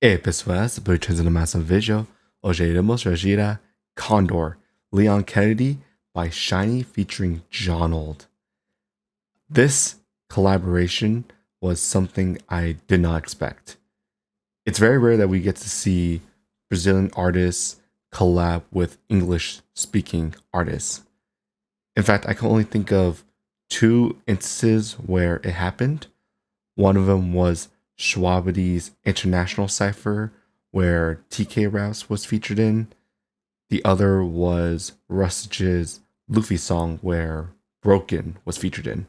Ei, pessoal, estou trazendo mais um vídeo. Hoje iremos reagir a Condor, Leon Kennedy by Shiny featuring Johnald. This collaboration was something I did not expect. It's very rare that we get to see Brazilian artists collab with English-speaking artists. In fact, I can only think of two instances where it happened. One of them was Schwabity's International Cypher, where TK Rouse was featured in. The other was Rustage's Luffy song, where Broken was featured in.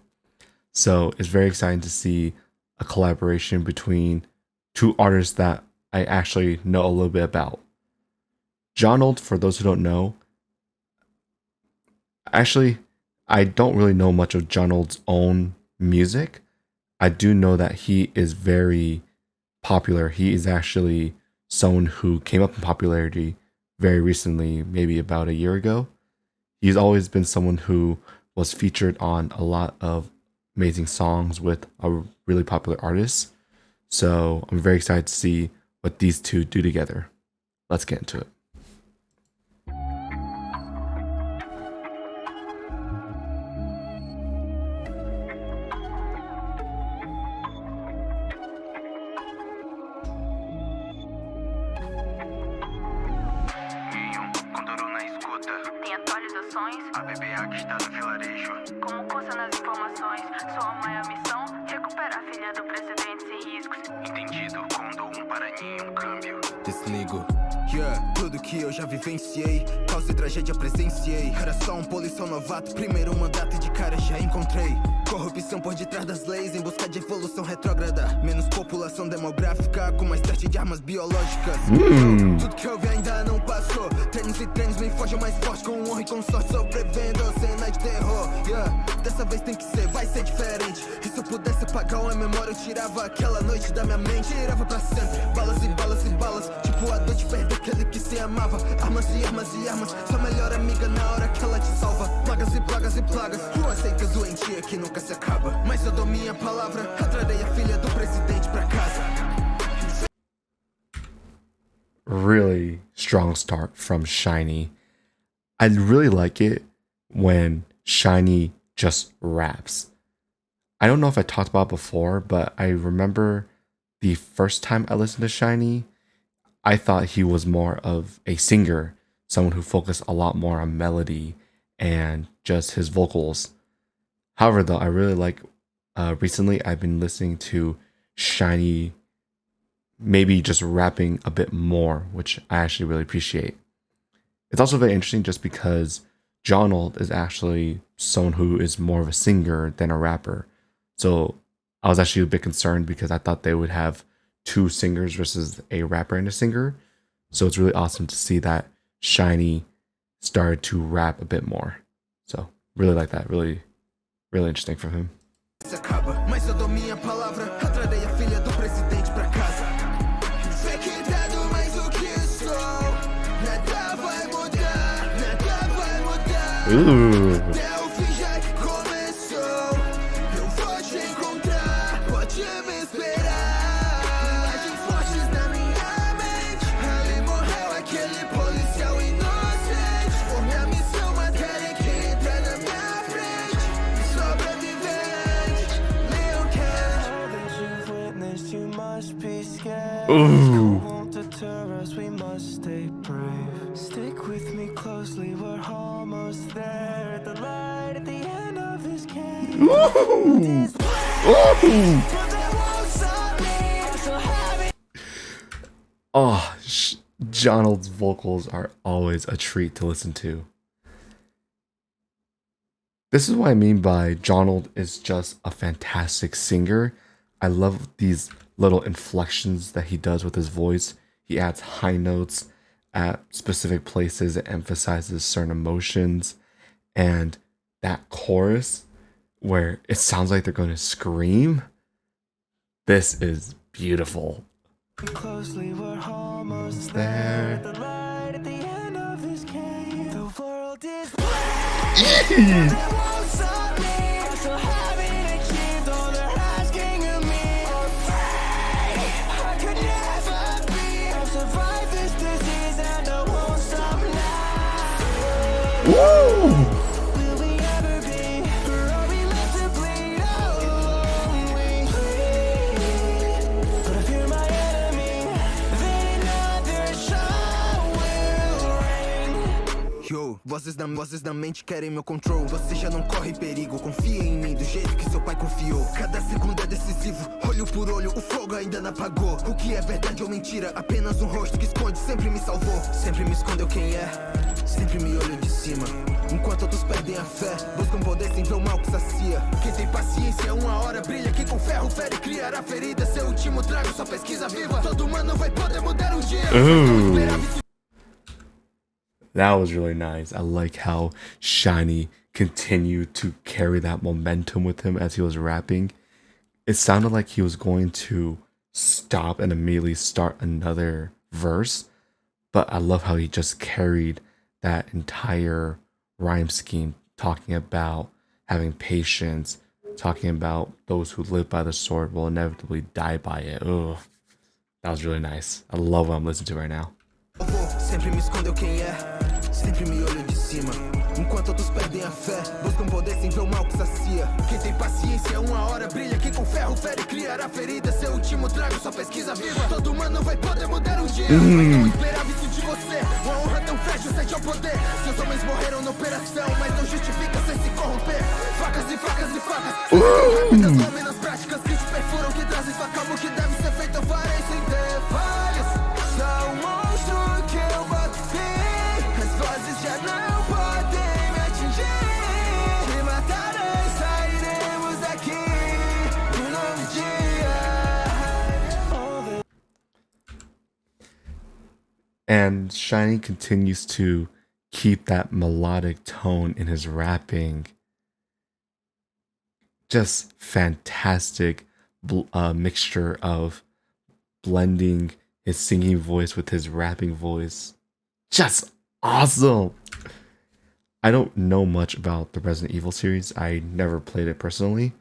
So it's very exciting to see a collaboration between two artists that I actually know a little bit about. Johnald, for those who don't know, actually, I don't really know much of Johnald's own music. I do know that he is very popular. He is actually someone who came up in popularity very recently, maybe about a year ago. He's always been someone who was featured on a lot of amazing songs with a really popular artist. So I'm very excited to see what these two do together. Let's get into it. Tem atualizações. A BBA que está no vilarejo. Como consta nas informações, sua maior missão: recuperar a filha do presidente sem riscos. Entendido, Condor, para nenhum câmbio. Desligo. Tudo que eu já vivenciei, caos e tragédia presenciei. Era só um policial novato, primeiro mandato e de cara já encontrei. Corrupção por detrás das leis, em busca de evolução retrógrada. Menos população demográfica, com mais teste de armas biológicas. Tudo que eu vi ainda não passou. Treinos e treinos me fogem mais forte, com honra e com sorte sobrevivendo cena de terror. Dessa vez tem que ser, vai ser diferente. E se eu pudesse apagar uma memória, eu tirava aquela noite da minha mente. Tirava pra sempre, balas e balas e balas. Tipo a dor de perder aquele que se amava. Armas e armas e armas, sua melhor amiga na hora que ela te salva. Plagas e plagas e plagas, uma seita doentia que nunca se acaba. Mas eu dou minha palavra, atrarei a filha do presidente pra casa. Really strong start from Shiny. I really like it when Shiny just raps. I don't know if I talked about it before, but I remember the first time I listened to Shiny, I thought he was more of a singer, someone who focused a lot more on melody and just his vocals. However, though, I really like, recently I've been listening to Shiny maybe just rapping a bit more, which I actually really appreciate. It's also very interesting just because Johnald is actually someone who is more of a singer than a rapper. So I was actually a bit concerned because I thought they would have two singers versus a rapper and a singer. So it's really awesome to see that Shiny started to rap a bit more. So really like that. Really interesting from him. Mas eu dou minha palavra, atrarei a filha do presidente pra casa. Infectado, mas o que sou? Nada vai mudar, nada vai mudar. Até o fim já começou. Eu vou te encontrar, pode me esperar. Imagens fortes na minha mente. Ali morreu aquele policial inocente. Por minha missão, matéria que entra na minha frente. Sobrevivente, Leon Kennedy. You must be scared. Won't deter us, we must stay brave. Stick with me closely, we're almost there. At the light at the end of this cave. Oh, Johnald's vocals are always a treat to listen to. This is what I mean by Johnald is just a fantastic singer. I love these little inflections that he does with his voice. He adds high notes at specific places. It emphasizes certain emotions. And that chorus where it sounds like they're going to scream. This is beautiful. Closely, we're almost there. The light at the end of this cave. The world is I could never be Woo! Yo, vozes da mente querem meu control. Você já não corre perigo, confia em mim do jeito que seu pai confiou. Cada segundo é decisivo, olho por olho, o fogo ainda não apagou. O que é verdade ou mentira, apenas um rosto que esconde sempre me salvou. Sempre me escondeu quem é, sempre me olho de cima. Enquanto outros perdem a fé, buscam poder sem ver o mal que sacia. Quem tem paciência, uma hora brilha. Quem com ferro fere, criará ferida. Seu último trago, só pesquisa viva. Todo humano vai poder mudar um dia. That was really nice. I like how Shiny continued to carry that momentum with him as he was rapping. It sounded like he was going to stop and immediately start another verse, but I love how he just carried that entire rhyme scheme, talking about having patience, talking about those who live by the sword will inevitably die by it. Ugh, that was really nice. I love what I'm listening to right now. Sempre me escondeu quem é, sempre me olho de cima. Enquanto outros perdem a fé, buscam poder sem ver o mal que sacia. Quem tem paciência, uma hora brilha. Quem com ferro fere, criará ferida. Seu último trago, só pesquisa viva. Todo humano vai poder mudar um dia. Mas não esperava isso de você. Uma honra tão frágil, sede ao poder. Seus homens morreram na operação, mas não justifica sem se corromper. Facas e facas e facas. Rápidas, lâminas práticas que te perfuram, que trazem sua calma. O que deve ser feito, eu farei sem ter falhas. Só um monstro que eu bato fim. As vozes já não podem me atingir. Te matarei, sairemos daqui um novo dia. And Shiny continues to keep that melodic tone in his rapping. Just fantastic mixture of blending his singing voice with his rapping voice. Just awesome. I don't know much about the Resident Evil series. I never played it personally,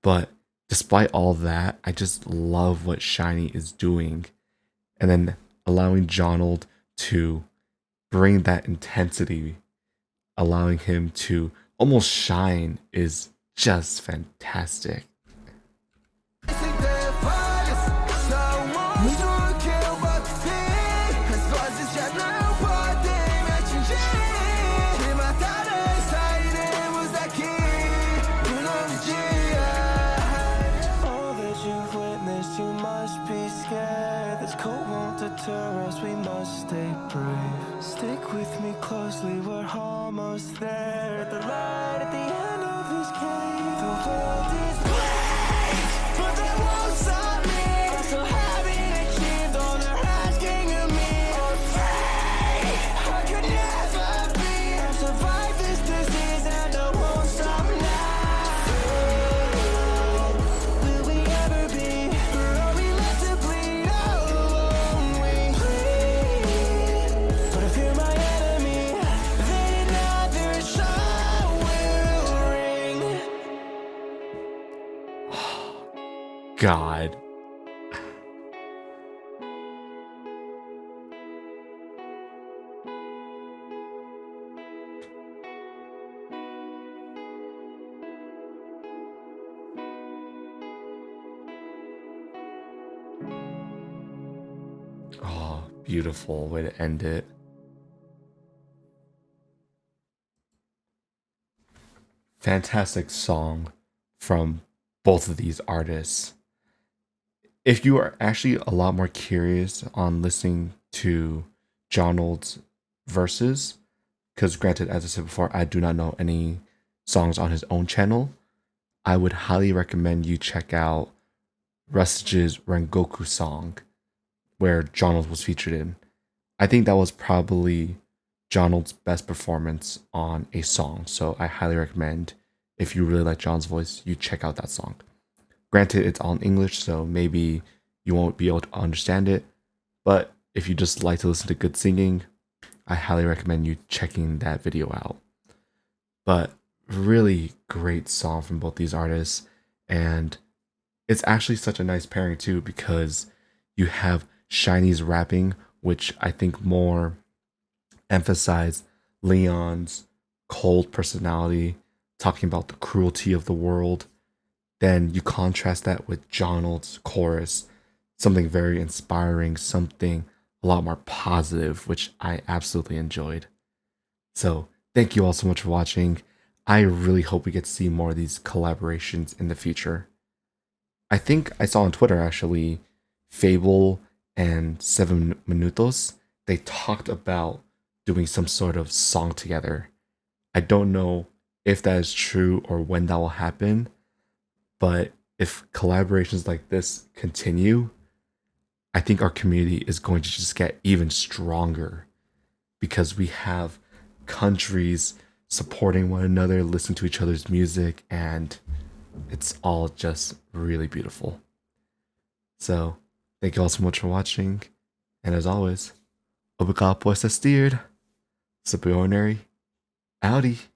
but despite all that, I just love what Shiny is doing. And then allowing Johnald to bring that intensity, allowing him to almost shine, is just fantastic. We must stay brave. Stick with me closely, we're almost there. The light at the end of this cave. The world is brave, but they won't stop me. I'm so having achieved all they're asking of me. Afraid I could never be. I've survived this disease and I won't stop now. Will we ever be? Or are we left to bleed? God. Oh, beautiful way to end it. Fantastic song from both of these artists. If you are actually a lot more curious on listening to Johnald's verses, because granted, as I said before, I do not know any songs on his own channel, I would highly recommend you check out Rustage's Rengoku song, where Johnald was featured in. I think that was probably Johnald's best performance on a song, so I highly recommend, if you really like John's voice, you check out that song. Granted, it's all in English, so maybe you won't be able to understand it, but if you just like to listen to good singing, I highly recommend you checking that video out. But really great song from both these artists, and it's actually such a nice pairing too, because you have Shiny's rapping, which I think more emphasize Leon's cold personality, talking about the cruelty of the world. Then you contrast that with Jonald's chorus, something very inspiring, something a lot more positive, which I absolutely enjoyed. So thank you all so much for watching. I really hope we get to see more of these collaborations in the future. I think I saw on Twitter actually, Fable and 7 Minutos, they talked about doing some sort of song together. I don't know if that is true or when that will happen, but if collaborations like this continue, I think our community is going to just get even stronger because we have countries supporting one another, listening to each other's music, and it's all just really beautiful. So, thank you all so much for watching, and as always, obrigado por assistir. Super ordinary. Howdy.